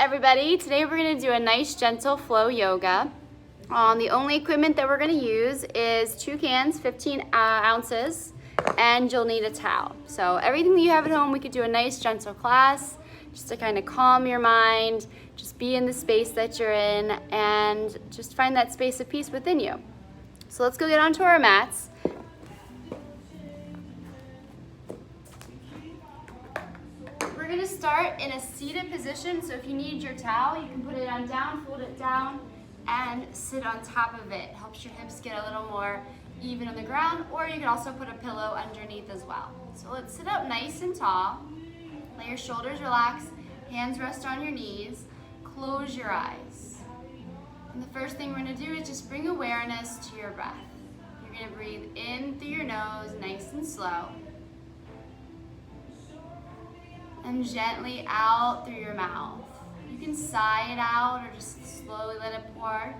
everybody? Today we're going to do a nice gentle flow yoga. The only equipment that we're going to use is 2 cans, 15 ounces, and you'll need a towel. So everything that you have at home, we could do a nice gentle class just to kind of calm your mind, just be in the space that you're in, and just find that space of peace within you. So let's go get onto our mats. We're going to start in a seated position, so if you need your towel, you can put it on down, fold it down, and sit on top of it. It helps your hips get a little more even on the ground, or you can also put a pillow underneath as well. So let's sit up nice and tall. Let your shoulders relax, hands rest on your knees, close your eyes. And the first thing we're going to do is just bring awareness to your breath. You're going to breathe in through your nose, nice and slow. And gently out through your mouth. You can sigh it out or just slowly let it pour.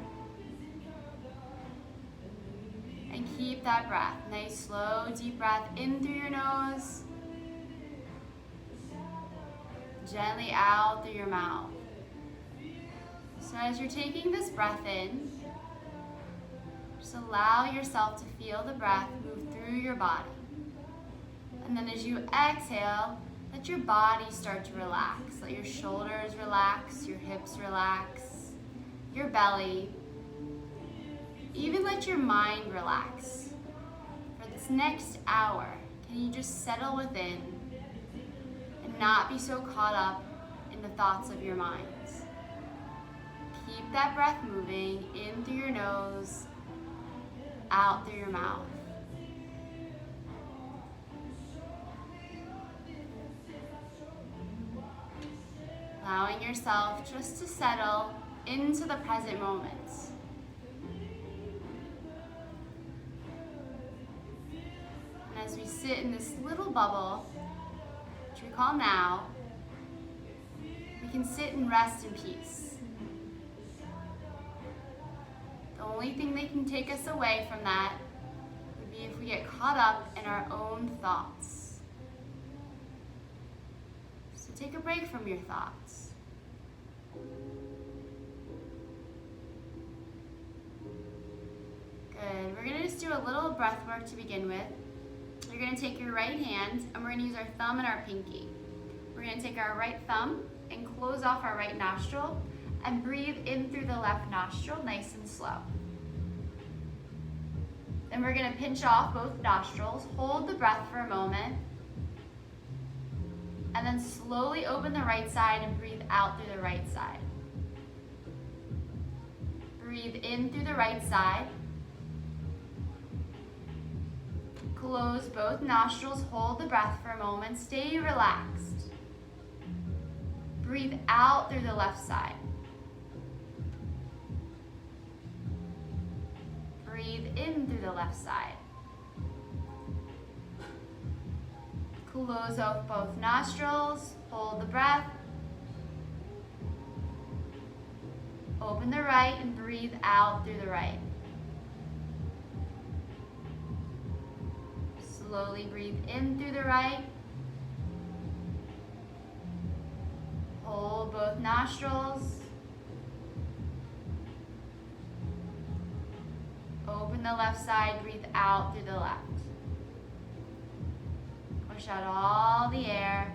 And keep that breath. Nice, slow, deep breath in through your nose. Gently out through your mouth. So as you're taking this breath in, just allow yourself to feel the breath move through your body. And then as you exhale, let your body start to relax. Let your shoulders relax, your hips relax, your belly. Even let your mind relax. For this next hour, can you just settle within and not be so caught up in the thoughts of your minds? Keep that breath moving in through your nose, out through your mouth. Allowing yourself just to settle into the present moment. And as we sit in this little bubble, which we call now, we can sit and rest in peace. The only thing that can take us away from that would be if we get caught up in our own thoughts. Take a break from your thoughts. Good. We're going to just do a little breath work to begin with. You're going to take your right hand and we're going to use our thumb and our pinky. We're going to take our right thumb and close off our right nostril and breathe in through the left nostril nice and slow. Then we're going to pinch off both nostrils, hold the breath for a moment, and then slowly open the right side and breathe out through the right side. Breathe in through the right side. Close both nostrils, hold the breath for a moment, stay relaxed. Breathe out through the left side. Breathe in through the left side. Close off both nostrils, hold the breath. Open the right and breathe out through the right. Slowly breathe in through the right. Hold both nostrils. Open the left side, breathe out through the left. Push out all the air.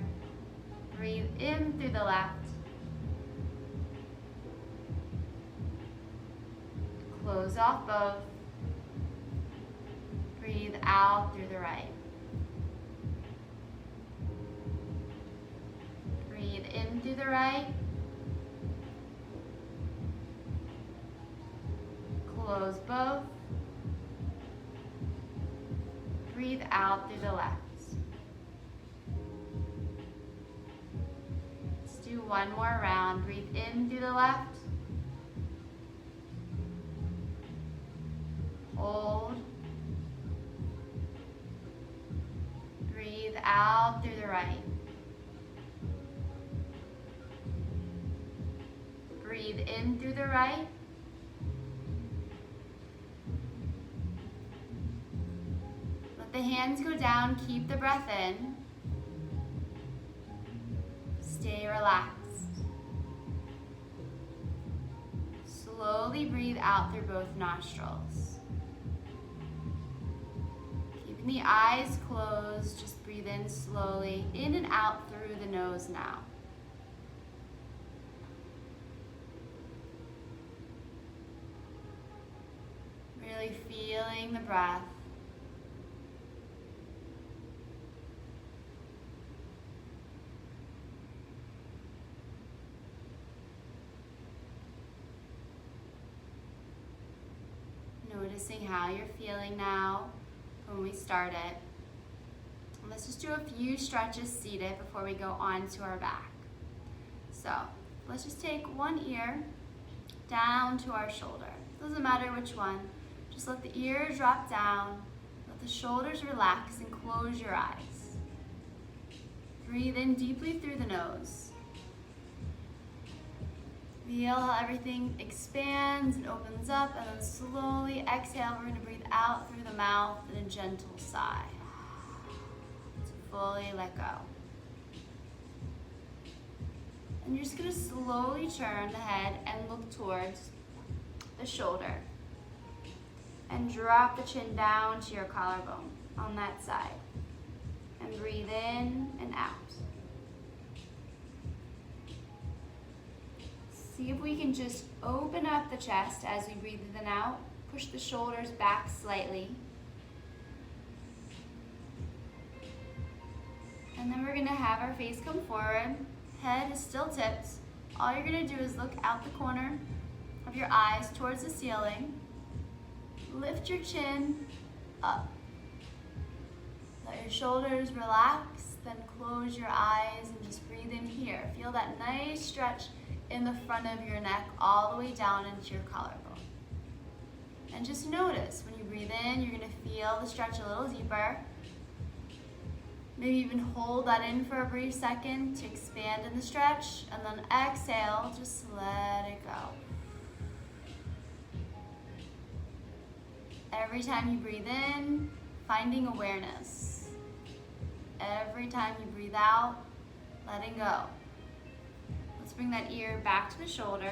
Breathe in through the left. Close off both. Breathe out through the right. Breathe in through the right. Close both. Breathe out through the left. Do one more round. Breathe in through the left. Hold. Breathe out through the right. Breathe in through the right. Let the hands go down. Keep the breath in. Stay relaxed. slowly breathe out through both nostrils. Keeping the eyes closed, just breathe in slowly, in and out through the nose now. Really feeling the breath. Noticing how you're feeling now when we started. And let's just do a few stretches seated before we go on to our back. So let's just take one ear down to our shoulder. Doesn't matter which one. Just let the ear drop down, let the shoulders relax, and close your eyes. Breathe in deeply through the nose. Feel how everything expands and opens up, and then slowly exhale. We're going to breathe out through the mouth in a gentle sigh. To fully let go. And you're just going to slowly turn the head and look towards the shoulder. And drop the chin down to your collarbone on that side. And breathe in and out. See if we can just open up the chest as we breathe in and out. Push the shoulders back slightly. And then we're going to have our face come forward. Head is still tipped. All you're going to do is look out the corner of your eyes towards the ceiling. Lift your chin up. Let your shoulders relax, then close your eyes and just breathe in here. Feel that nice stretch in the front of your neck all the way down into your collarbone. And just notice when you breathe in, you're going to feel the stretch a little deeper. Maybe even hold that in for a brief second to expand in the stretch, and then exhale, just let it go. Every time you breathe in, finding awareness. Every time you breathe out, letting go. Let's bring that ear back to the shoulder,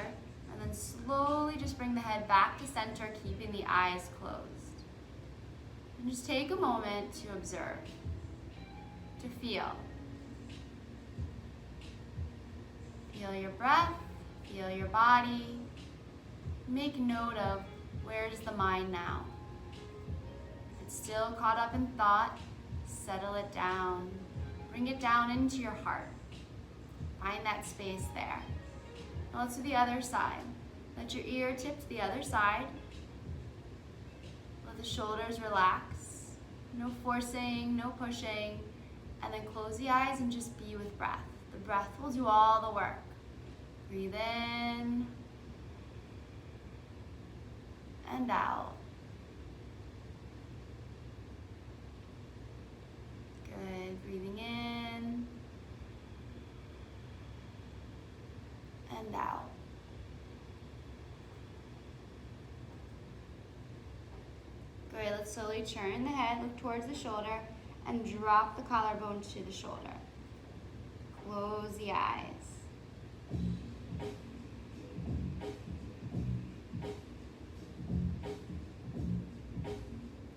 and then slowly just bring the head back to center, keeping the eyes closed. And just take a moment to observe, to feel. Feel your breath, feel your body. Make note of where's the mind now. If it's still caught up in thought, settle it down. Bring it down into your heart. Find that space there. Now let's do the other side. Let your ear tip to the other side. Let the shoulders relax. No forcing, no pushing. And then close the eyes and just be with breath. The breath will do all the work. Breathe in and out. Good. Breathing in and out. Great. Let's slowly turn the head, look towards the shoulder, and drop the collarbone to the shoulder. Close the eyes.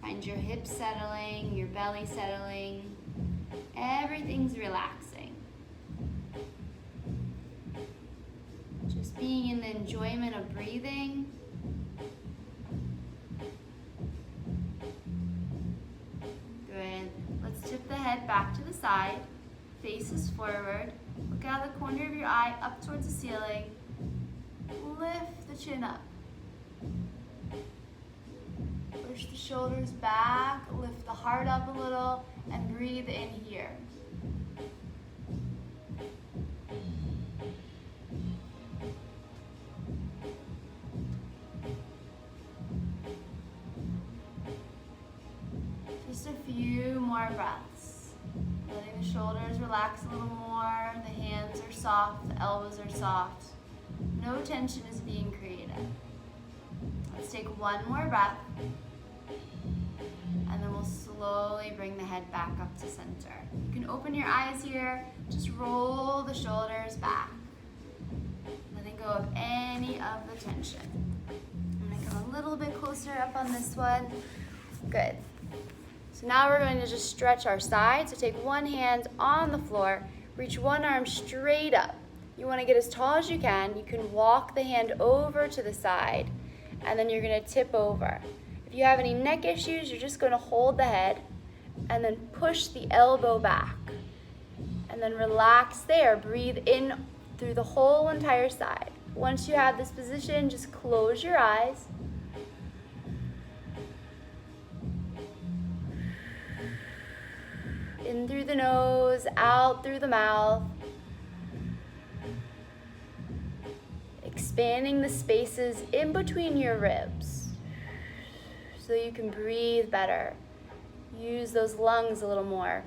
Find your hips settling, your belly settling. Everything's relaxing. Just being in the enjoyment of breathing. Good. Let's tip the head back to the side. Faces forward. Look out the corner of your eye up towards the ceiling. Lift the chin up. Push the shoulders back, lift the heart up a little, and breathe in here. Just a few more breaths. Letting the shoulders relax a little more, the hands are soft, the elbows are soft. No tension is being created. Let's take one more breath. And then we'll slowly bring the head back up to center. You can open your eyes here, just roll the shoulders back. Letting go of any of the tension. little bit closer up on this one. Good. So now we're going to just stretch our sides. So take one hand on the floor, reach one arm straight up. You want to get as tall as you can. You can walk the hand over to the side, and then you're going to tip over. If you have any neck issues, you're just going to hold the head and then push the elbow back. And then relax there. Breathe in through the whole entire side. Once you have this position, just close your eyes. In through the nose, out through the mouth. Expanding the spaces in between your ribs so you can breathe better. Use those lungs a little more.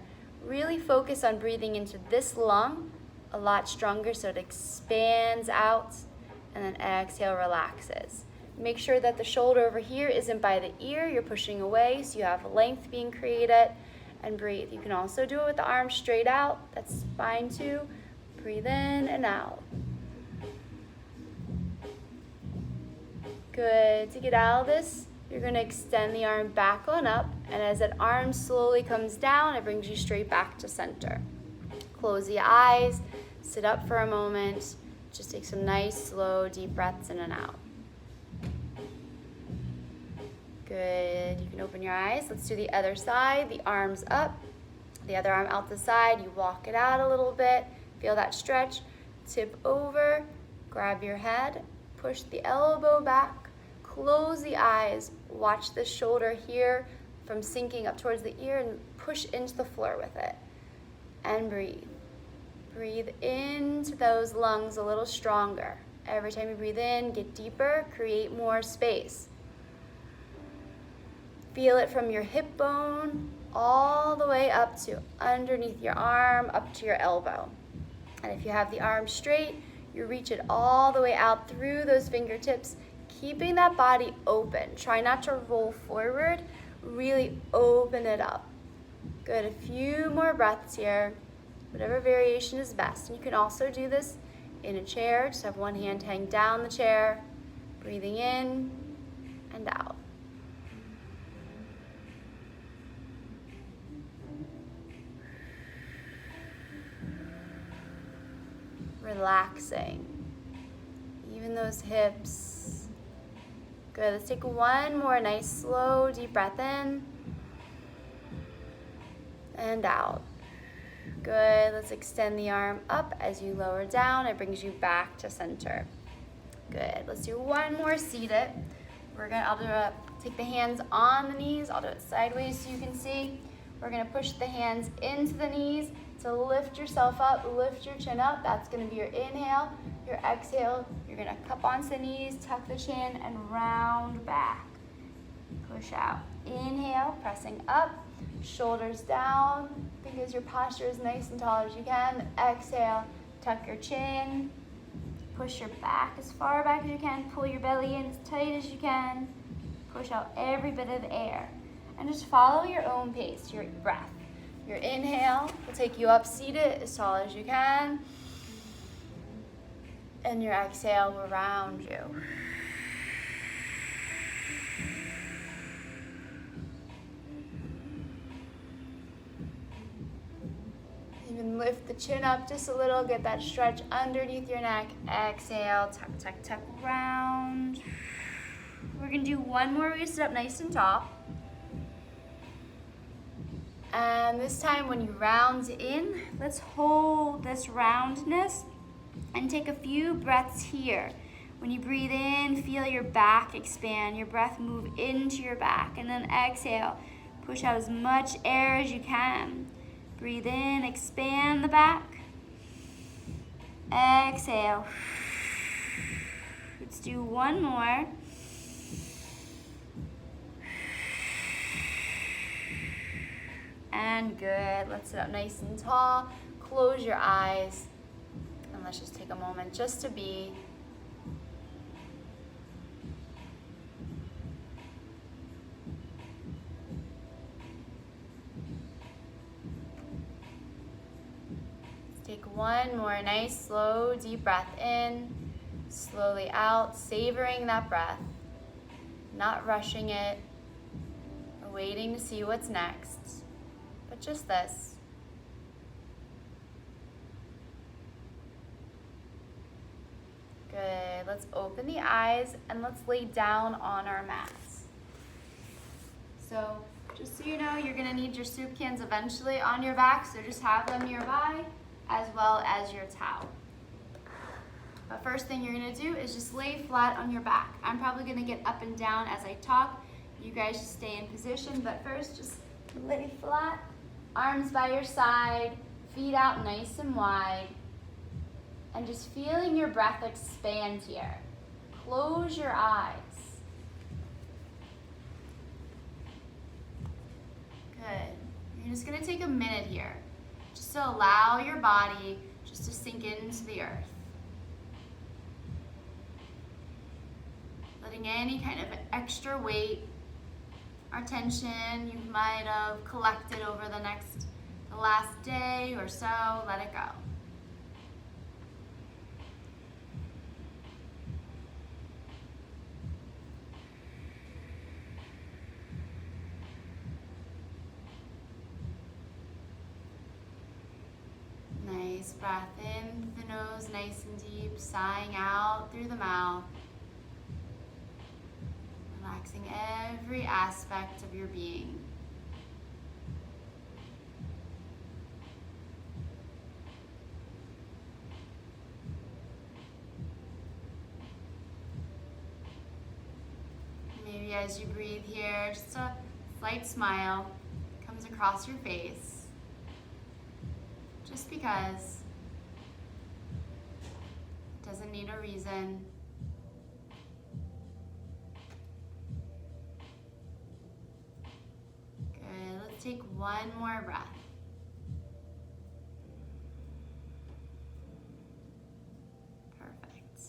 Really focus on breathing into this lung a lot stronger so it expands out, and then exhale, relaxes. Make sure that the shoulder over here isn't by the ear. You're pushing away so you have length being created, and breathe. You can also do it with the arms straight out. That's spine 2. Breathe in and out. Good. To get out of this, you're going to extend the arm back on up, and as that arm slowly comes down, it brings you straight back to center. Close the eyes, sit up for a moment, just take some nice, slow, deep breaths in and out. Good. You can open your eyes. Let's do the other side. The arms up, the other arm out the side. You walk it out a little bit. Feel that stretch. Tip over, grab your head, push the elbow back. Close the eyes, watch the shoulder here from sinking up towards the ear and push into the floor with it. And breathe. Breathe into those lungs a little stronger. Every time you breathe in, get deeper, create more space. Feel it from your hip bone all the way up to underneath your arm, up to your elbow. And if you have the arm straight, you reach it all the way out through those fingertips, keeping that body open. Try not to roll forward. Really open it up. Good. A few more breaths here. Whatever variation is best. And you can also do this in a chair. Just have one hand hang down the chair. Breathing in and out. Relaxing. Even those hips. Good. Let's take one more nice, slow, deep breath in and out. Good. Let's extend the arm up as you lower down. It brings you back to center. Good. Let's do one more seated. I'll do take the hands on the knees. I'll do it sideways so you can see. We're gonna push the hands into the knees to lift yourself up, lift your chin up. That's gonna be your inhale. Your exhale, you're gonna cup onto the knees, tuck the chin, and round back. Push out. Inhale, pressing up, shoulders down. Think as your posture is nice and tall as you can. Exhale, tuck your chin. Push your back as far back as you can. Pull your belly in as tight as you can. Push out every bit of air. And just follow your own pace, your breath. Your inhale will take you up seated as tall as you can. And your exhale will round you. Even lift the chin up just a little, get that stretch underneath your neck. Exhale, tuck, tuck, tuck, round. We're gonna do one more. We sit up nice and tall. And this time when you round in, let's hold this roundness and take a few breaths here. When you breathe in, feel your back expand, your breath move into your back, and then exhale, push out as much air as you can. Breathe in, expand the back. Exhale. Let's do one more. And good. Let's sit up nice and tall. Close your eyes. And let's just take a moment just to be. Let's take one more nice, slow, deep breath in. Slowly out, savoring that breath. not rushing it or waiting to see what's next, but just this. Good. Let's open the eyes and let's lay down on our mats. So just so you know, you're going to need your soup cans eventually on your back, so just have them nearby as well as your towel. But first thing you're going to do is just lay flat on your back. I'm probably going to get up and down as I talk. You guys just stay in position, but first just lay flat, arms by your side, feet out nice and wide, and just feeling your breath expand here. Close your eyes. Good. You're just going to take a minute here just to allow your body just to sink into the earth. Letting any kind of extra weight or tension you might have collected over the last day or so, let it go. Nice breath in through the nose, nice and deep, sighing out through the mouth. Relaxing every aspect of your being. Maybe as you breathe here, just a slight smile comes across your face. Just because. It doesn't need a reason. Good. Let's take one more breath. Perfect.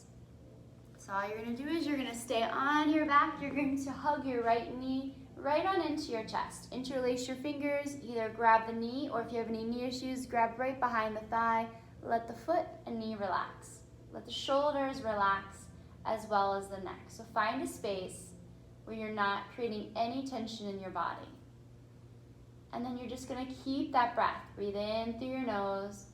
So all you're going to do is you're going to stay on your back. You're going to hug your right knee right on into your chest. Interlace your fingers, either grab the knee, or if you have any knee issues, grab right behind the thigh. Let the foot and knee relax. Let the shoulders relax as well as the neck. So find a space where you're not creating any tension in your body. And then you're just going to keep that breath. Breathe in through your nose,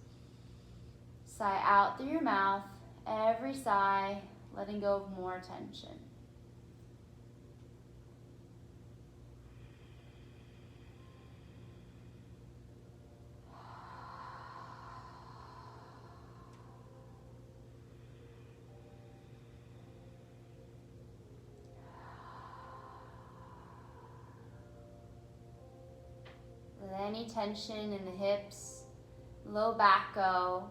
sigh out through your mouth. Every sigh, letting go of more tension. Let any tension in the hips, low back go,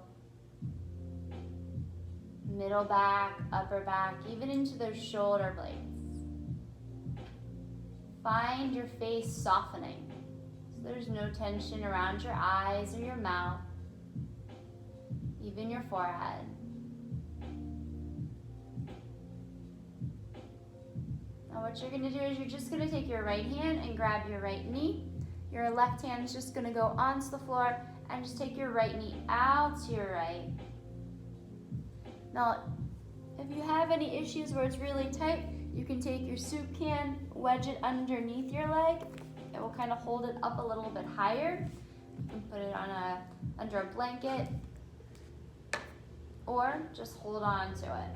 middle back, upper back, even into those shoulder blades. Find your face softening, so there's no tension around your eyes or your mouth, even your forehead. Now what you're going to do is you're just going to take your right hand and grab your right knee. Your left hand is just going to go onto the floor and just take your right knee out to your right. Now, if you have any issues where it's really tight, you can take your soup can, wedge it underneath your leg. It will kind of hold it up a little bit higher. You can put it on under a blanket or just hold on to it.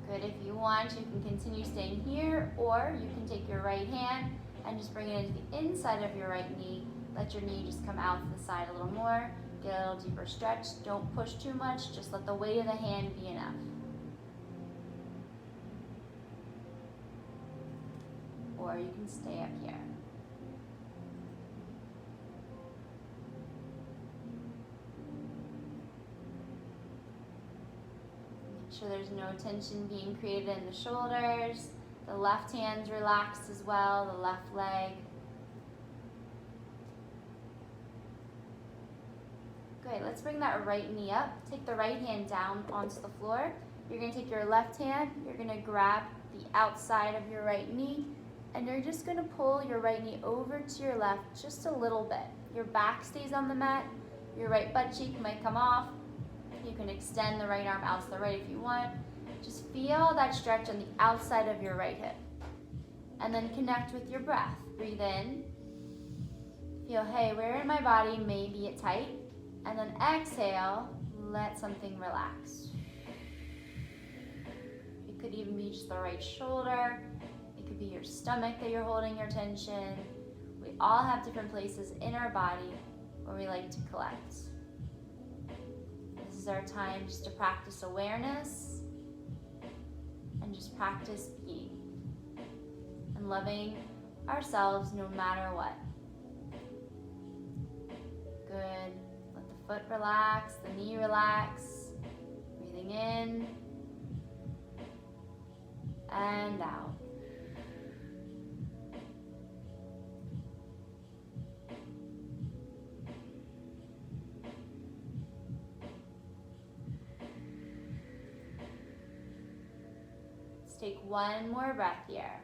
Good. If you want, you can continue staying here, or you can take your right hand and just bring it into the inside of your right knee. Let your knee just come out to the side a little more. Get a little deeper stretch. Don't push too much. Just let the weight of the hand be enough. Or you can stay up here. Make sure there's no tension being created in the shoulders. The left hand's relaxed as well, the left leg. Good, let's bring that right knee up. Take the right hand down onto the floor. You're gonna take your left hand, you're gonna grab the outside of your right knee, and you're just gonna pull your right knee over to your left just a little bit. Your back stays on the mat, Your right butt cheek might come off. You can extend the right arm out to the right if you want. Just feel that stretch on the outside of your right hip. And then connect with your breath. Breathe in. Feel, hey, where in my body may be it tight? And then exhale, let something relax. It could even be just the right shoulder. It could be your stomach that you're holding your tension. We all have different places in our body where we like to collect. This is our time just to practice awareness and just practice being and loving ourselves no matter what. Good. Let the foot relax, the knee relax. Breathing in and out. Let's take one more breath here.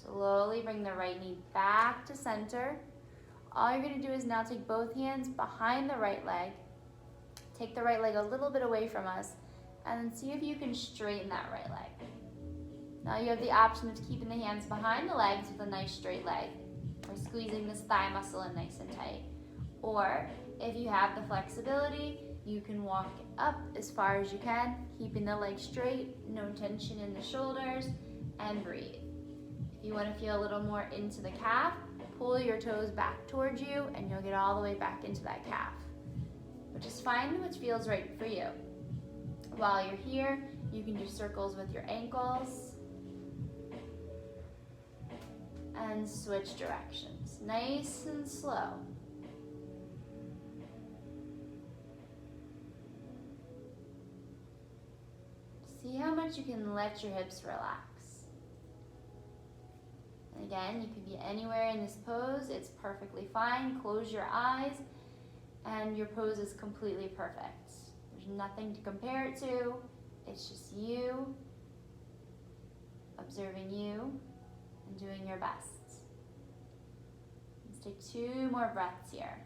Slowly bring the right knee back to center. All you're going to do is now take both hands behind the right leg. Take the right leg a little bit away from us, and then see if you can straighten that right leg. Now you have the option of keeping the hands behind the legs with a nice straight leg, or squeezing this thigh muscle in nice and tight. Or if you have the flexibility, you can walk up as far as you can, keeping the leg straight, no tension in the shoulders, and breathe. If you want to feel a little more into the calf, pull your toes back towards you and you'll get all the way back into that calf. But just find what feels right for you. While you're here, you can do circles with your ankles and switch directions, nice and slow. See how much you can let your hips relax. And again, you could be anywhere in this pose. It's perfectly fine. Close your eyes and your pose is completely perfect. There's nothing to compare it to. It's just you, observing you, and doing your best. Let's take 2 more breaths here.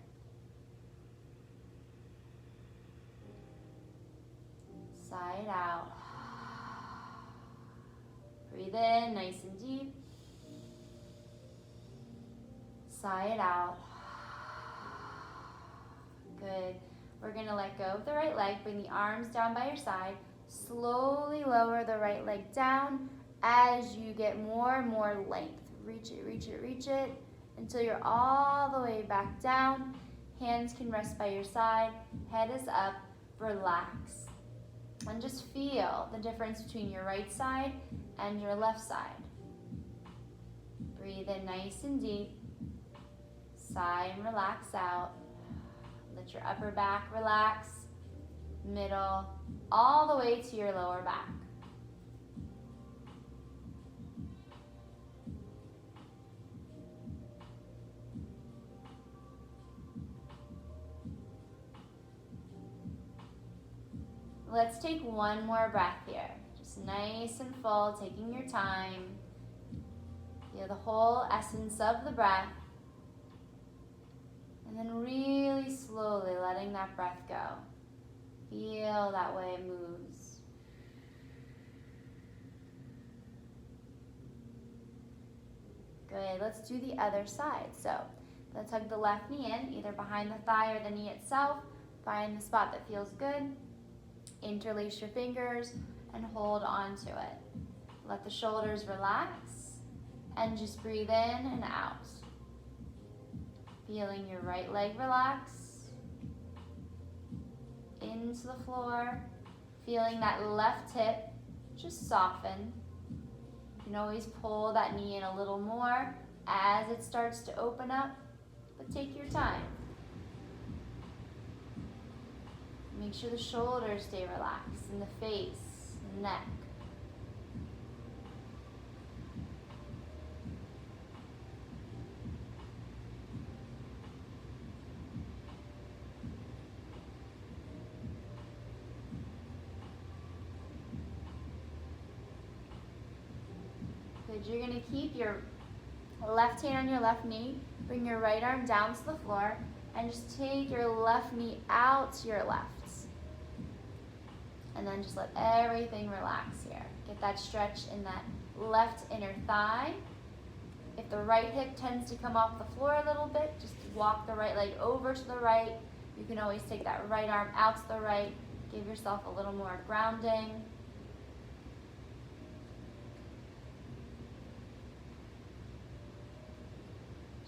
Sigh it out. Breathe in, nice and deep. Sigh it out. Good. We're going to let go of the right leg. Bring the arms down by your side. Slowly lower the right leg down as you get more and more length. Reach it, reach it, reach it until you're all the way back down. Hands can rest by your side. Head is up. Relax. And just feel the difference between your right side and your left side. Breathe in nice and deep. Sigh and relax out. Let your upper back relax, middle, all the way to your lower back. Let's take one more breath here. Just nice and full, taking your time. Feel the whole essence of the breath. And then really slowly letting that breath go. Feel that way it moves. Good, let's do the other side. So let's hug the left knee in, either behind the thigh or the knee itself. Find the spot that feels good. Interlace your fingers and hold on to it. Let the shoulders relax and just breathe in and out. Feeling your right leg relax into the floor. Feeling that left hip just soften. You can always pull that knee in a little more as it starts to open up, but take your time. Make sure the shoulders stay relaxed and the face, and neck. Good, you're gonna keep your left hand on your left knee, bring your right arm down to the floor, and just take your left knee out to your left. And then just let everything relax here. Get that stretch in that left inner thigh. If the right hip tends to come off the floor a little bit, just walk the right leg over to the right. You can always take that right arm out to the right. Give yourself a little more grounding.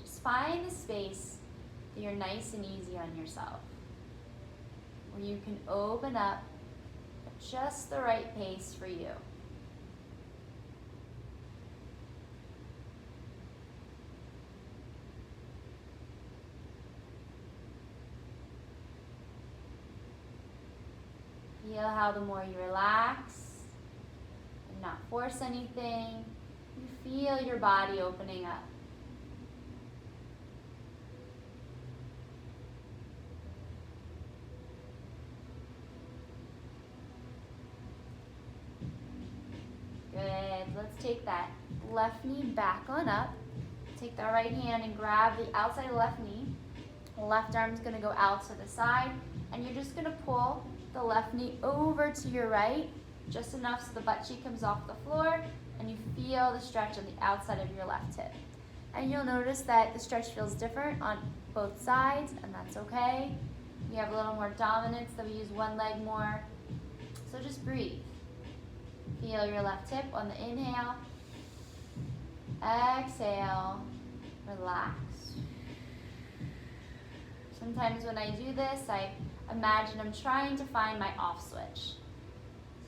Just find a space that you're nice and easy on yourself, where you can open up at just the right pace for you. Feel how the more you relax and not force anything, you feel your body opening up. Good. Let's take that left knee back on up. Take the right hand and grab the outside of the left knee. The left arm's going to go out to the side, and you're just going to pull the left knee over to your right, just enough so the butt cheek comes off the floor, and you feel the stretch on the outside of your left hip. And you'll notice that the stretch feels different on both sides, and that's okay. We have a little more dominance, so we use one leg more. So just breathe. Feel your left hip on the inhale. Exhale. Relax. Sometimes when I do this, I imagine I'm trying to find my off switch. So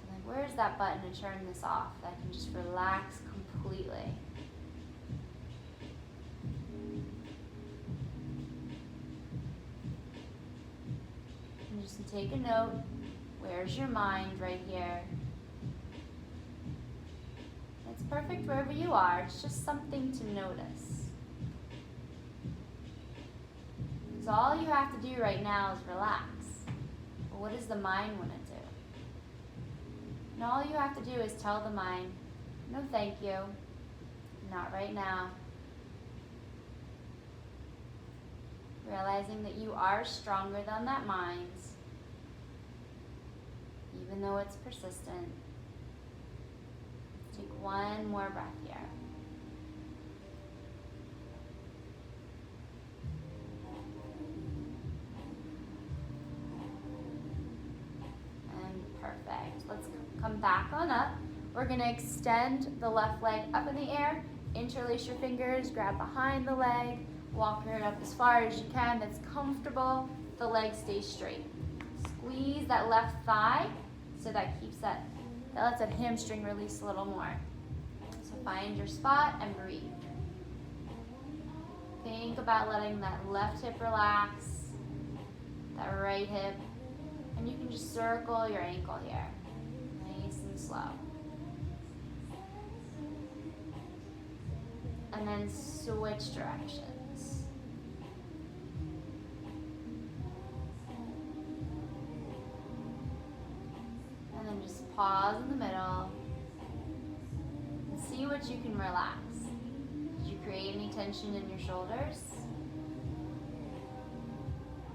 I'm like, where's that button to turn this off? That I can just relax completely. And just take a note. Where's your mind right here? It's perfect wherever you are. It's just something to notice. Because all you have to do right now is relax. But what does the mind want to do? And all you have to do is tell the mind, no thank you, not right now. Realizing that you are stronger than that mind, even though it's persistent. Take one more breath here. And perfect. Let's come back on up. We're going to extend the left leg up in the air, interlace your fingers, grab behind the leg, walk it up as far as you can that's comfortable. The leg stays straight. Squeeze that left thigh so that keeps that lets that hamstring release a little more. So find your spot and breathe. Think about letting that left hip relax, that right hip, and you can just circle your ankle here, nice and slow. And then switch directions. And then just pause in the middle and see what you can relax. Did you create any tension in your shoulders?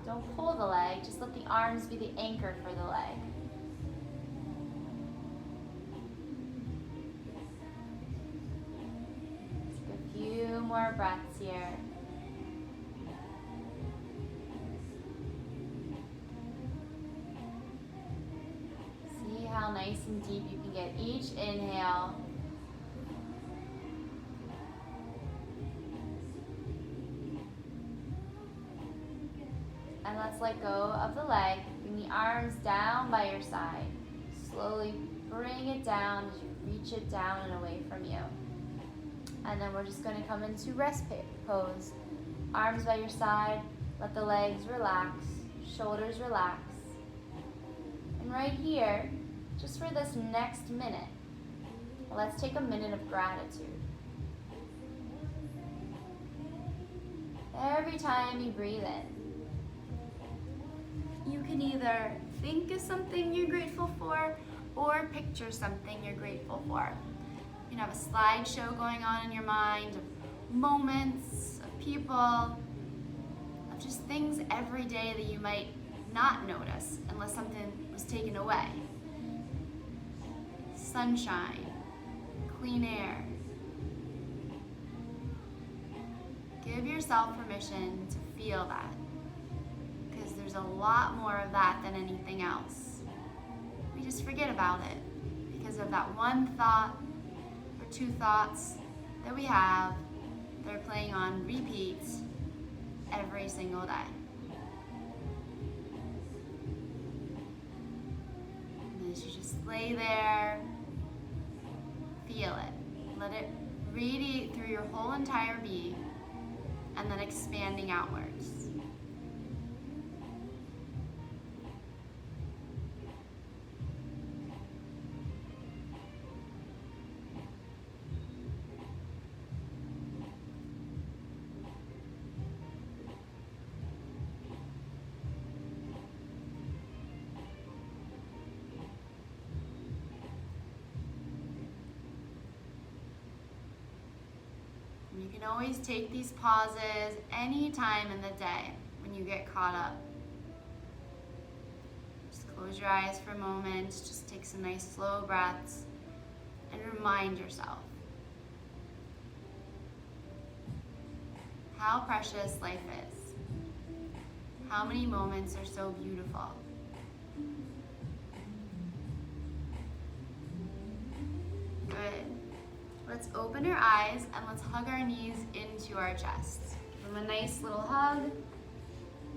Don't pull the leg, just let the arms be the anchor for the leg. Take a few more breaths here. See how nice and deep you can get each inhale. And let's let go of the leg. Bring the arms down by your side. Slowly bring it down as you reach it down and away from you. And then we're just going to come into rest pose. Arms by your side. Let the legs relax. Shoulders relax. And right here, just for this next minute, let's take a minute of gratitude. Every time you breathe in, you can either think of something you're grateful for or picture something you're grateful for. You can have a slideshow going on in your mind of moments, of people, of just things every day that you might not notice unless something was taken away. Sunshine, clean air. Give yourself permission to feel that, because there's a lot more of that than anything else. We just forget about it because of that one thought or two thoughts that we have that are playing on repeat every single day. And as you just lay there, feel it. Let it radiate through your whole entire being and then expanding outwards. You can always take these pauses any time in the day when you get caught up. Just close your eyes for a moment, just take some nice slow breaths, and remind yourself how precious life is. How many moments are so beautiful. Good. Let's open our eyes and let's hug our knees into our chests. Give them a nice little hug.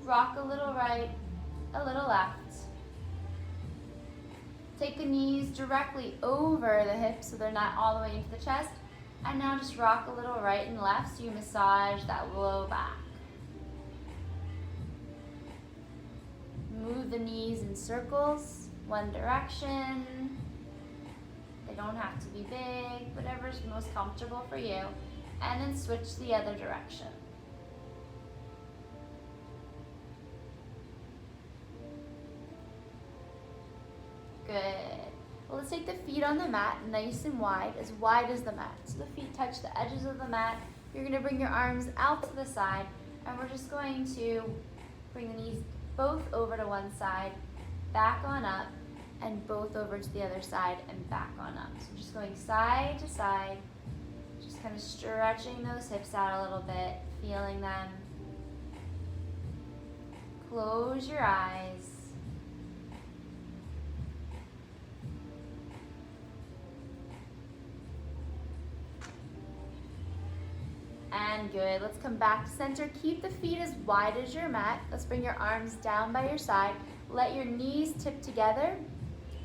Rock a little right, a little left. Take the knees directly over the hips so they're not all the way into the chest. And now just rock a little right and left so you massage that low back. Move the knees in circles, one direction. They don't have to be big, whatever's most comfortable for you. And then switch the other direction. Good. Well, let's take the feet on the mat nice and wide as the mat. So the feet touch the edges of the mat. You're going to bring your arms out to the side, and we're just going to bring the knees both over to one side, back on up, and both over to the other side and back on up. So just going side to side, just kind of stretching those hips out a little bit, feeling them. Close your eyes. And good. Let's come back to center. Keep the feet as wide as your mat. Let's bring your arms down by your side. Let your knees tip together.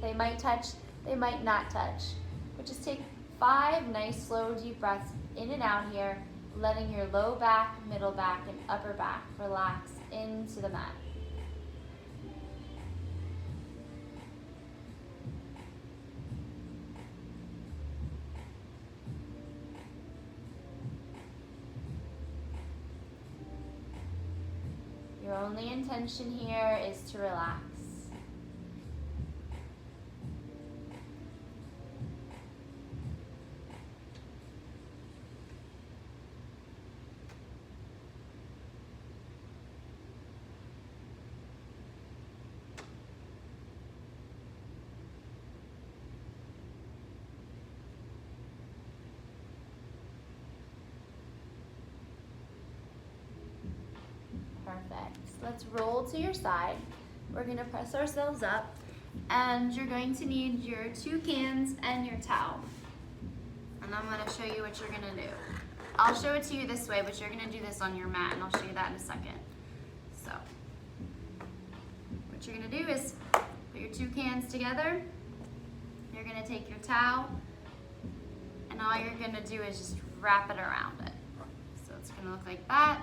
They might touch, they might not touch. But just take 5 nice, slow, deep breaths in and out here, letting your low back, middle back, and upper back relax into the mat. Your only intention here is to relax. Perfect. Let's roll to your side. We're going to press ourselves up, and you're going to need your 2 cans and your towel. And I'm going to show you what you're going to do. I'll show it to you this way, but you're going to do this on your mat, and I'll show you that in a second. So, what you're going to do is put your 2 cans together. You're going to take your towel, and all you're going to do is just wrap it around it. So it's going to look like that.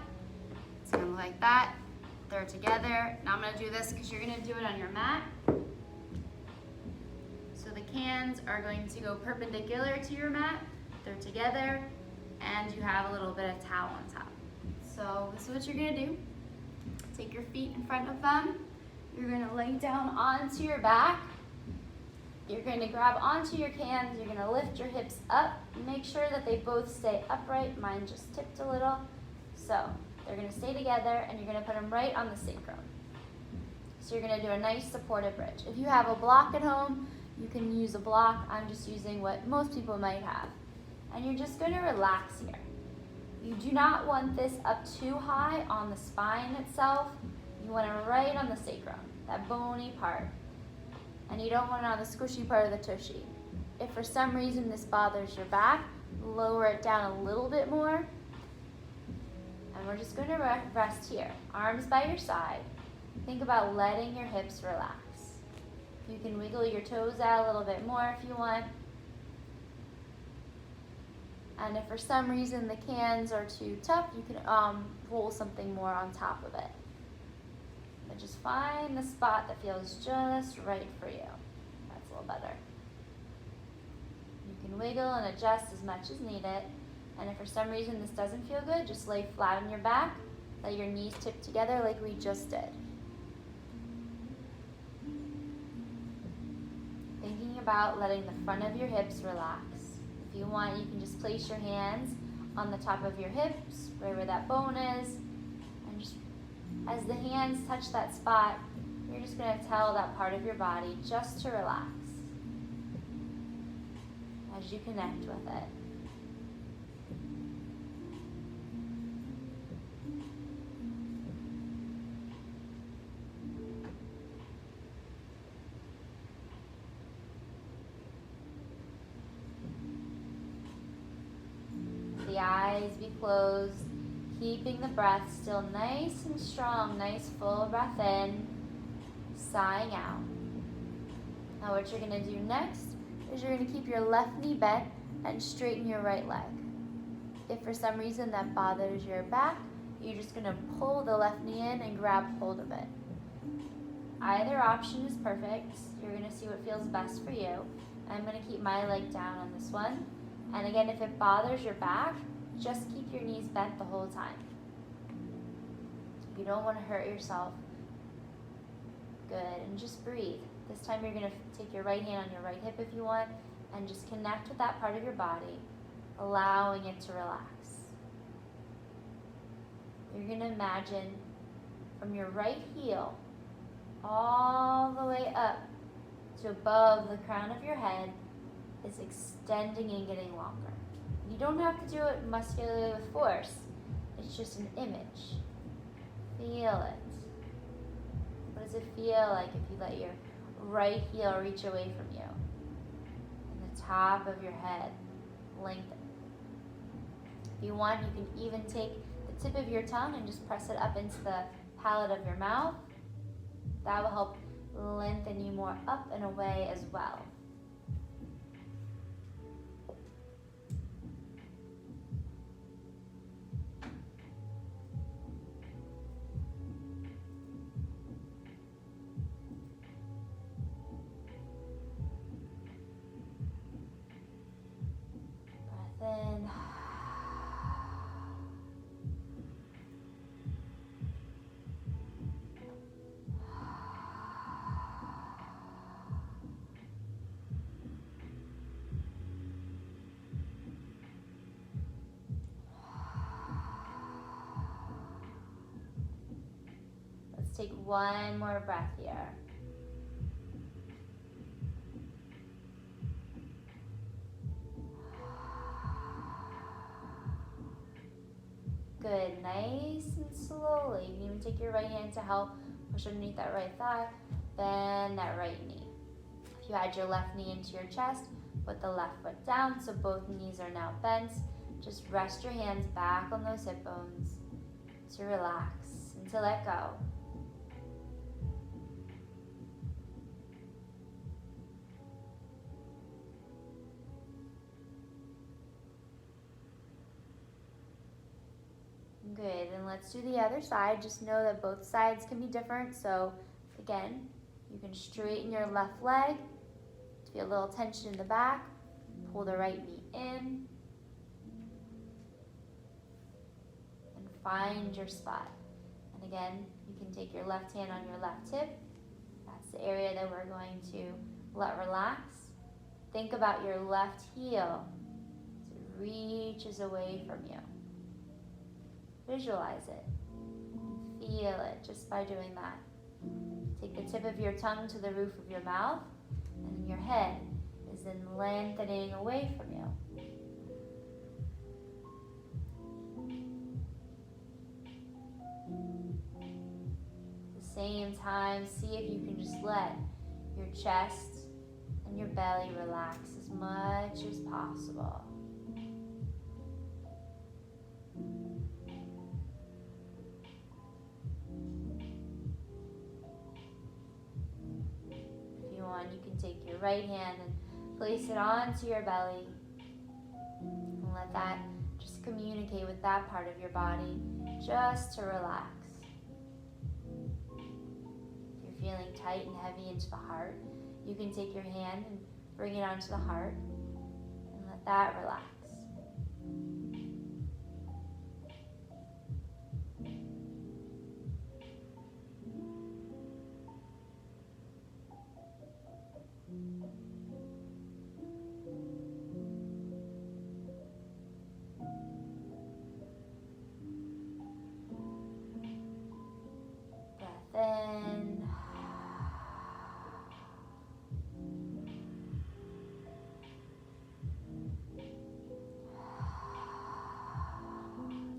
It's going to look like that. They're together. Now I'm going to do this because you're going to do it on your mat. So the cans are going to go perpendicular to your mat. They're together, and you have a little bit of towel on top. So this is what you're going to do. Take your feet in front of them. You're going to lay down onto your back, You're going to grab onto your cans, you're going to lift your hips up, make sure that they both stay upright. Mine just tipped a little. So they're going to stay together, and you're going to put them right on the sacrum. So you're going to do a nice supported bridge. If you have a block at home, you can use a block. I'm just using what most people might have. And you're just going to relax here. You do not want this up too high on the spine itself. You want it right on the sacrum, that bony part. And you don't want it on the squishy part of the tushy. If for some reason this bothers your back, lower it down a little bit more. And we're just going to rest here. Arms by your side. Think about letting your hips relax. You can wiggle your toes out a little bit more if you want. And if for some reason the cans are too tough, you can roll something more on top of it. But just find the spot that feels just right for you. That's a little better. You can wiggle and adjust as much as needed. And if for some reason this doesn't feel good, just lay flat on your back. Let your knees tip together like we just did. Thinking about letting the front of your hips relax. If you want, you can just place your hands on the top of your hips, right where that bone is. And just as the hands touch that spot, you're just going to tell that part of your body just to relax as you connect with it. The eyes be closed, keeping the breath still nice and strong, nice full breath in, sighing out. Now what you're going to do next is you're going to keep your left knee bent and straighten your right leg. If for some reason that bothers your back, you're just going to pull the left knee in and grab hold of it. Either option is perfect. You're going to see what feels best for you. I'm going to keep my leg down on this one. And again, if it bothers your back, just keep your knees bent the whole time. You don't want to hurt yourself. Good, and just breathe. This time you're going to take your right hand on your right hip if you want, and just connect with that part of your body, allowing it to relax. You're going to imagine from your right heel all the way up to above the crown of your head is extending and getting longer. You don't have to do it muscularly with force. It's just an image. Feel it. What does it feel like if you let your right heel reach away from you? And the top of your head lengthen. If you want, you can even take the tip of your tongue and just press it up into the palate of your mouth. That will help lengthen you more up and away as well. Then let's take one more breath here. Good, nice and slowly. You can even take your right hand to help push underneath that right thigh, bend that right knee. If you had your left knee into your chest, put the left foot down so both knees are now bent. Just rest your hands back on those hip bones to relax and to let go. Good, and let's do the other side. Just know that both sides can be different. So again, you can straighten your left leg, feel a little tension in the back, pull the right knee in, and find your spot. And again, you can take your left hand on your left hip. That's the area that we're going to Let relax. Think about your left heel as it reaches away from you. Visualize it. Feel it just by doing that. Take the tip of your tongue to the roof of your mouth, and your head is then lengthening away from you. At the same time, see if you can just let your chest and your belly relax as much as possible. If you want, you can take your right hand and place it onto your belly and let that just communicate with that part of your body just to relax. If you're feeling tight and heavy into the heart, you can take your hand and bring it onto the heart and let that relax. Breath in.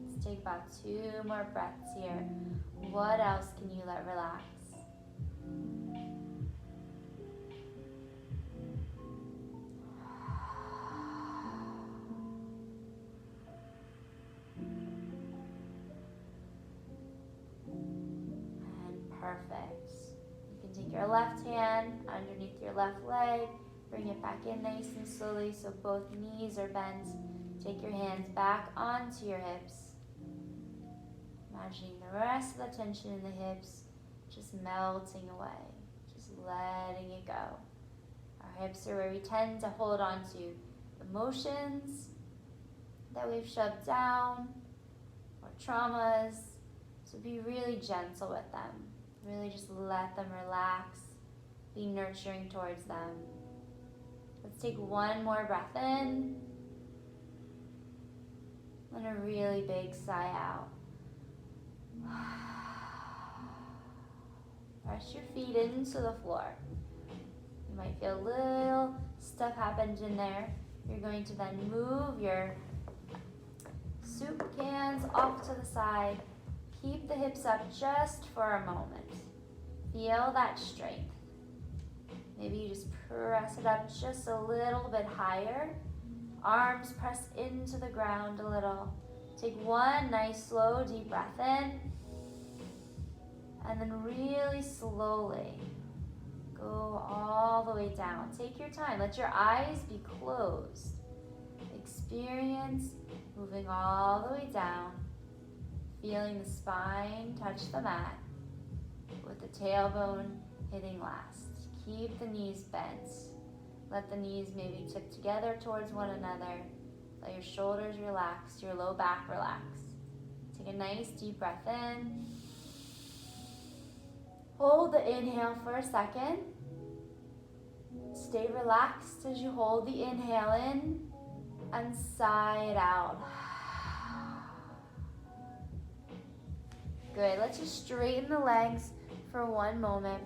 Let's take about 2 more breaths here. What else can you let relax? Perfect. You can take your left hand underneath your left leg, bring it back in nice and slowly so both knees are bent. Take your hands back onto your hips. Imagining the rest of the tension in the hips just melting away, just letting it go. Our hips are where we tend to hold on to emotions that we've shoved down or traumas, so be really gentle with them. Really just let them relax. Be nurturing towards them. Let's take 1 more breath in. And a really big sigh out. Press your feet into the floor. You might feel a little stuff happened in there. You're going to then move your soup cans off to the side. Keep the hips up just for a moment. Feel that strength. Maybe you just press it up just a little bit higher. Arms press into the ground a little. Take 1 nice slow deep breath in. And then really slowly go all the way down. Take your time. Let your eyes be closed. Experience moving all the way down. Feeling the spine touch the mat with the tailbone hitting last. Keep the knees bent. Let the knees maybe tip together towards one another. Let your shoulders relax, your low back relax. Take a nice deep breath in. Hold the inhale for a second. Stay relaxed as you hold the inhale in and sigh it out. Good. Let's just straighten the legs for 1 moment,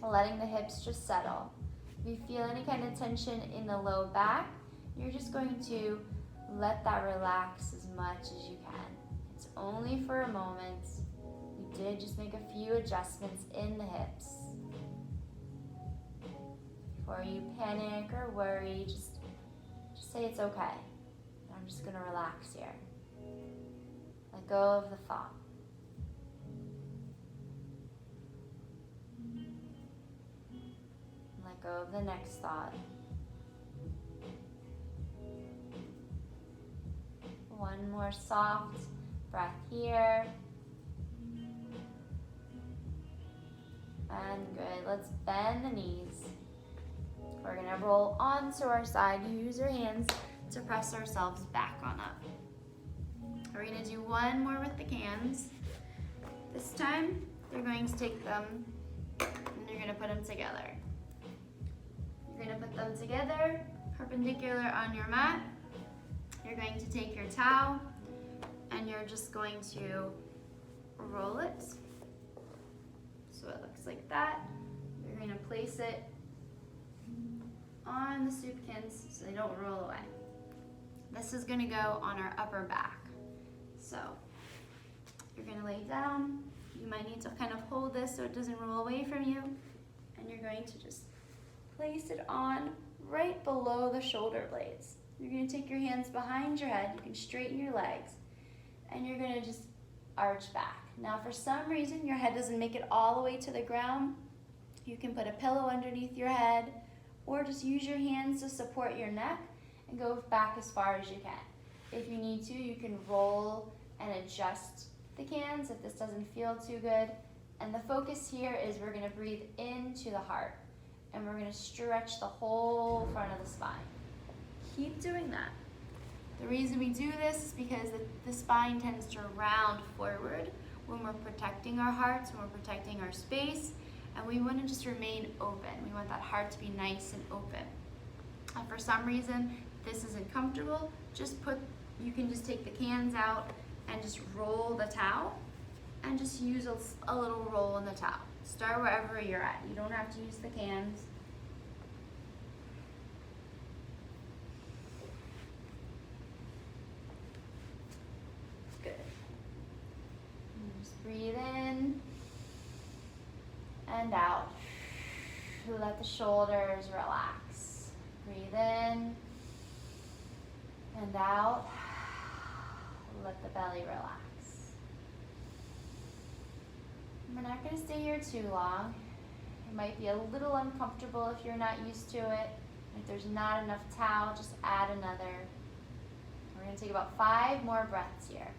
letting the hips just settle. If you feel any kind of tension in the low back, you're just going to let that relax as much as you can. It's only for a moment. We did just make a few adjustments in the hips. Before you panic or worry, just say it's okay. I'm just going to relax here. Let go of the thought. Let go of the next thought. 1 more soft breath here. And good. Let's bend the knees. We're going to roll onto our side. Use your hands to press ourselves back on up. We're going to do 1 more with the cans. This time, you're going to take them and you're going to put them together. You're going to put them together, perpendicular on your mat. You're going to take your towel and you're just going to roll it. So it looks like that. You're going to place it on the soupkins so they don't roll away. This is going to go on our upper back. So you're going to lay down. You might need to kind of hold this so it doesn't roll away from you. And you're going to just place it on right below the shoulder blades. You're going to take your hands behind your head. You can straighten your legs. And you're going to just arch back. Now, for some reason, your head doesn't make it all the way to the ground. You can put a pillow underneath your head or just use your hands to support your neck and go back as far as you can. If you need to, you can roll and adjust the cans if this doesn't feel too good. And the focus here is we're going to breathe into the heart and we're going to stretch the whole front of the spine. Keep doing that. The reason we do this is because the spine tends to round forward when we're protecting our hearts, when we're protecting our space, and we want to just remain open. We want that heart to be nice and open. And for some reason, this isn't comfortable, you can just take the cans out and just roll the towel and just use a little roll in the towel. Start wherever you're at. You don't have to use the cans. Good. And just breathe in and out. Let the shoulders relax. Breathe in and out. Let the belly relax. We're not going to stay here too long. It might be a little uncomfortable if you're not used to it. If there's not enough towel, just add another. We're going to take about 5 more breaths here.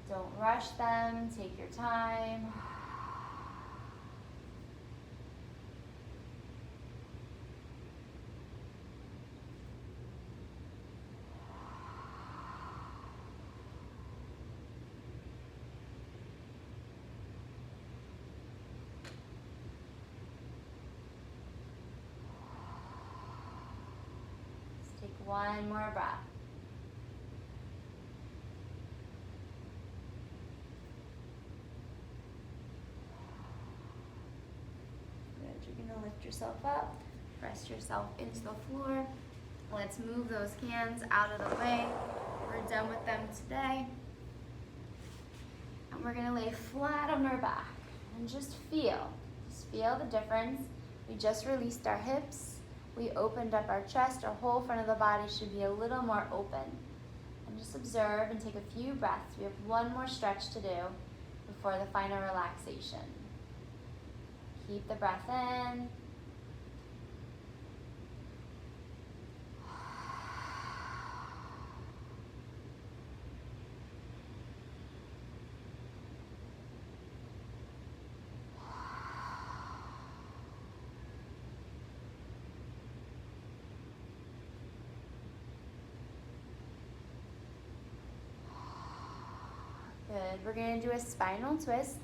Don't rush them. Take your time. Take one more breath. Good. You're going to lift yourself up, press yourself into the floor. Let's move those cans out of the way. We're done with them today. And we're going to lay flat on our back and just feel the difference. We just released our hips. We opened up our chest. Our whole front of the body should be a little more open. And just observe and take a few breaths. We have one more stretch to do before the final relaxation. Keep the breath in. Good. We're going to do a spinal twist.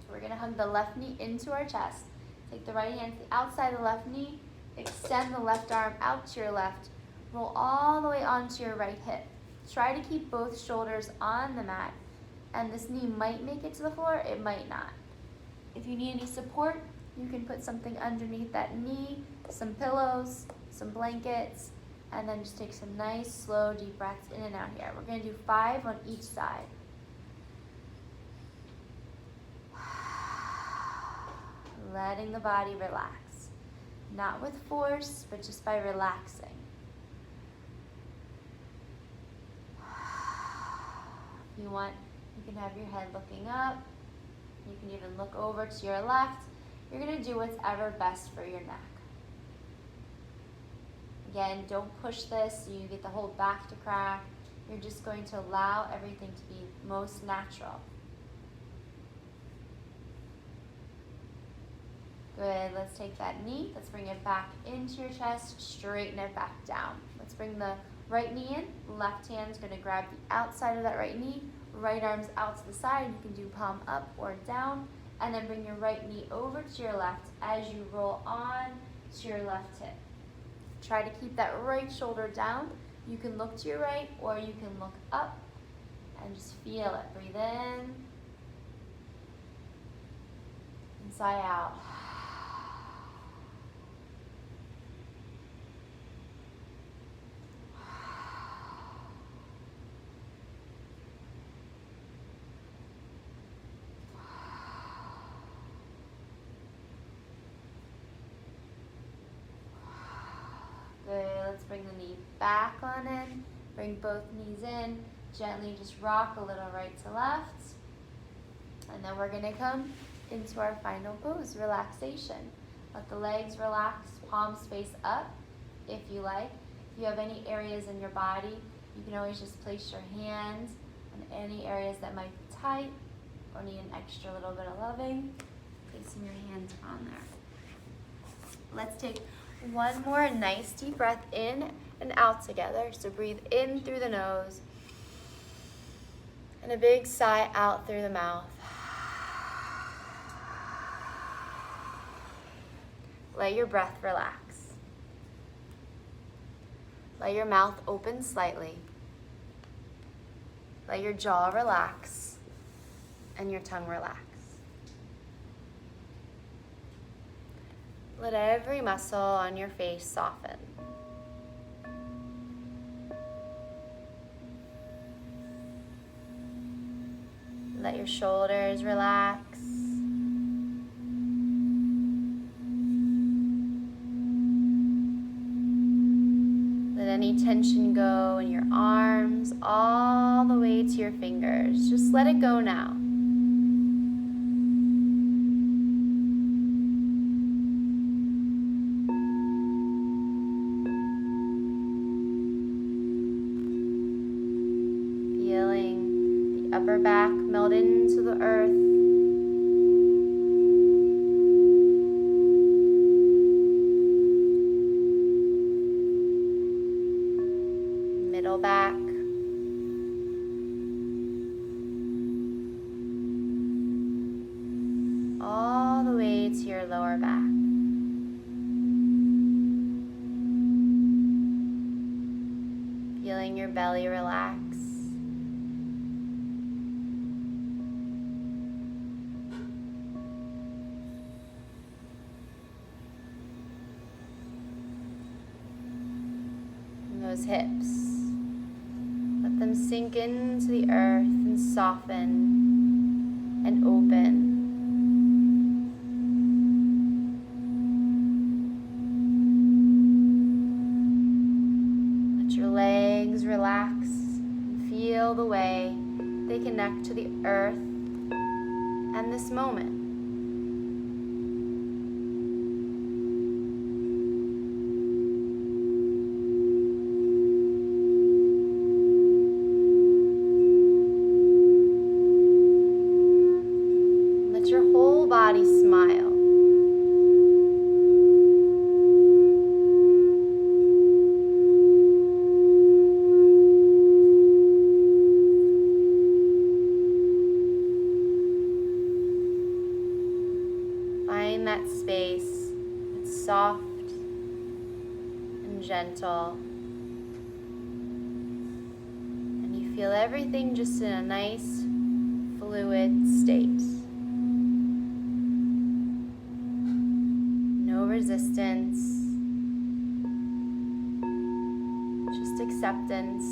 We're going to hug the left knee into our chest. Take the right hand to the outside of the left knee. Extend the left arm out to your left. Roll all the way onto your right hip. Try to keep both shoulders on the mat. And this knee might make it to the floor. It might not. If you need any support, you can put something underneath that knee, some pillows, some blankets, and then just take some nice, slow, deep breaths in and out here. We're going to do 5 on each side. Letting the body relax. Not with force, but just by relaxing. If you want, you can have your head looking up. You can even look over to your left. You're going to do whatever best for your neck. Again, don't push this so you get the whole back to crack. You're just going to allow everything to be most natural. Good, let's take that knee, let's bring it back into your chest, straighten it back down. Let's bring the right knee in, left hand's gonna grab the outside of that right knee, right arm's out to the side, you can do palm up or down, And then bring your right knee over to your left as you roll on to your left hip. Try to keep that right shoulder down. You can look to your right or you can look up and just feel it. Breathe in and sigh out. Good, let's bring the knee back on in. Bring both knees in. Gently just rock a little right to left. And then we're gonna come into our final pose, relaxation. Let the legs relax, palms face up if you like. If you have any areas in your body, you can always just place your hands on any areas that might be tight or need an extra little bit of loving. Placing your hands on there. Let's take one more nice deep breath in and out together. So breathe in through the nose and a big sigh out through the mouth. Let your breath relax. Let your mouth open slightly. Let your jaw relax and your tongue relax. Let every muscle on your face soften. Let your shoulders relax. Let any tension go in your arms all the way to your fingers. Just let it go now. Upper back melt into the earth. Middle back. All the way to your lower back. Feeling your belly relax. Those hips. Let them sink into the earth and soften and open. Let your legs relax and feel the way they connect to the earth and this moment. Body smile. Find that space that's soft and gentle. And you feel everything just in a nice, fluid state. Resistance, just acceptance.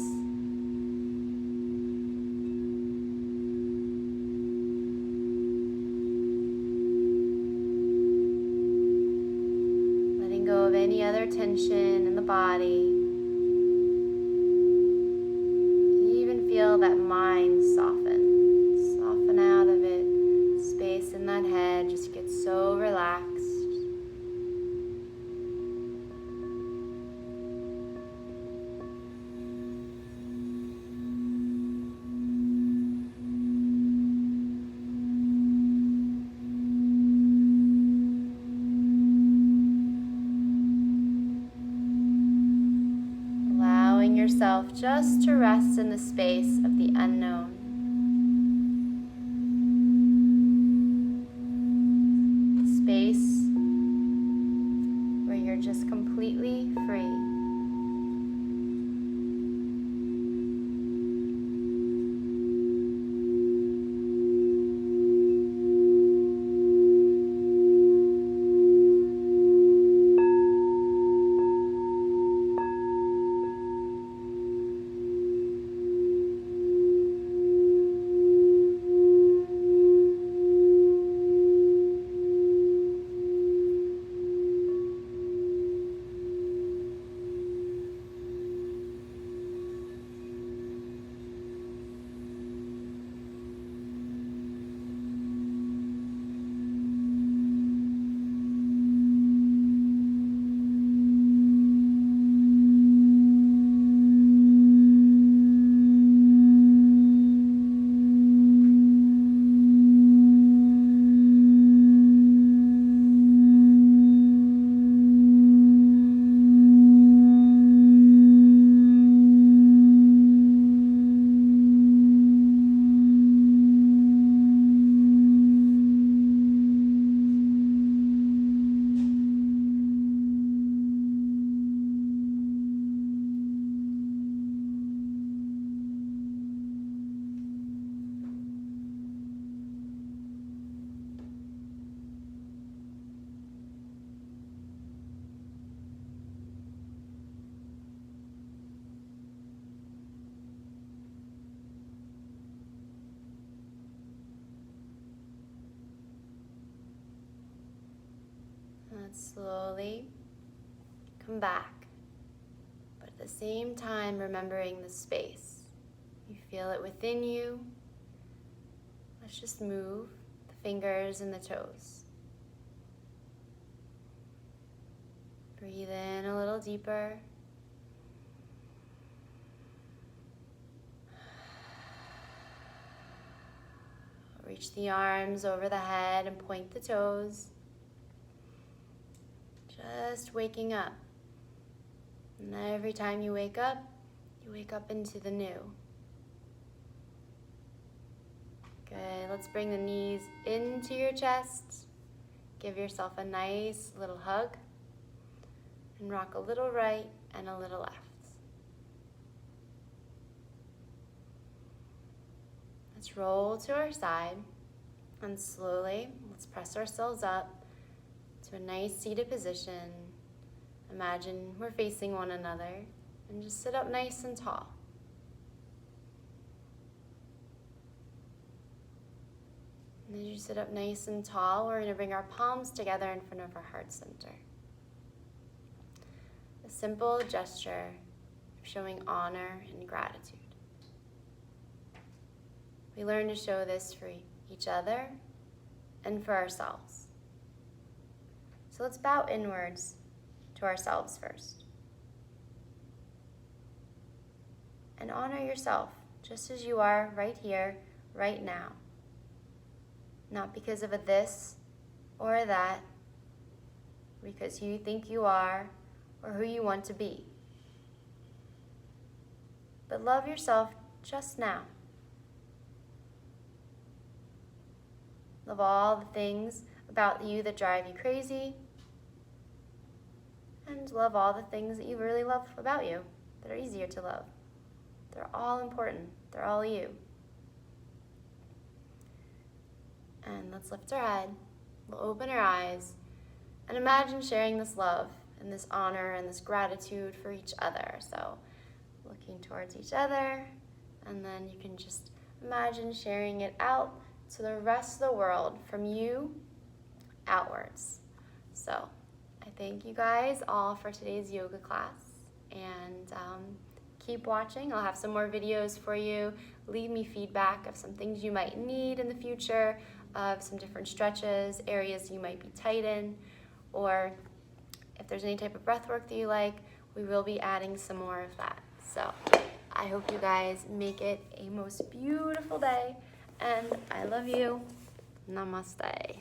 Letting go of any other tension in the body. You even feel that mind soften out of it. Space in that head just gets so relaxed. Yourself just to rest in the space of the unknown. you're just completely free. Let's slowly come back, but at the same time remembering the space. You feel it within you. Let's just move the fingers and the toes. Breathe in a little deeper. Reach the arms over the head and point the toes. Just waking up. And every time you wake up into the new. Good, let's bring the knees into your chest. Give yourself a nice little hug. And rock a little right and a little left. Let's roll to our side. And slowly, let's press ourselves up to a nice seated position. Imagine we're facing one another and just sit up nice and tall. And as you sit up nice and tall, we're going to bring our palms together in front of our heart center. A simple gesture of showing honor and gratitude. We learn to show this for each other and for ourselves. So let's bow inwards to ourselves first. And honor yourself just as you are right here, right now. Not because of a this or a that, because you think you are or who you want to be. But love yourself just now. Love all the things about you that drive you crazy. And love all the things that you really love about you that are easier to love. They're all important. They're all you. And let's lift our head. We'll open our eyes and imagine sharing this love and this honor and this gratitude for each other. So looking towards each other, and then you can just imagine sharing it out to the rest of the world from you outwards. So I thank you guys all for today's yoga class, and keep watching. I'll have some more videos for you. Leave me feedback of some things you might need in the future, of some different stretches, areas you might be tight in, or if there's any type of breath work that you like, we will be adding some more of that. So I hope you guys make it a most beautiful day, and I love you. Namaste.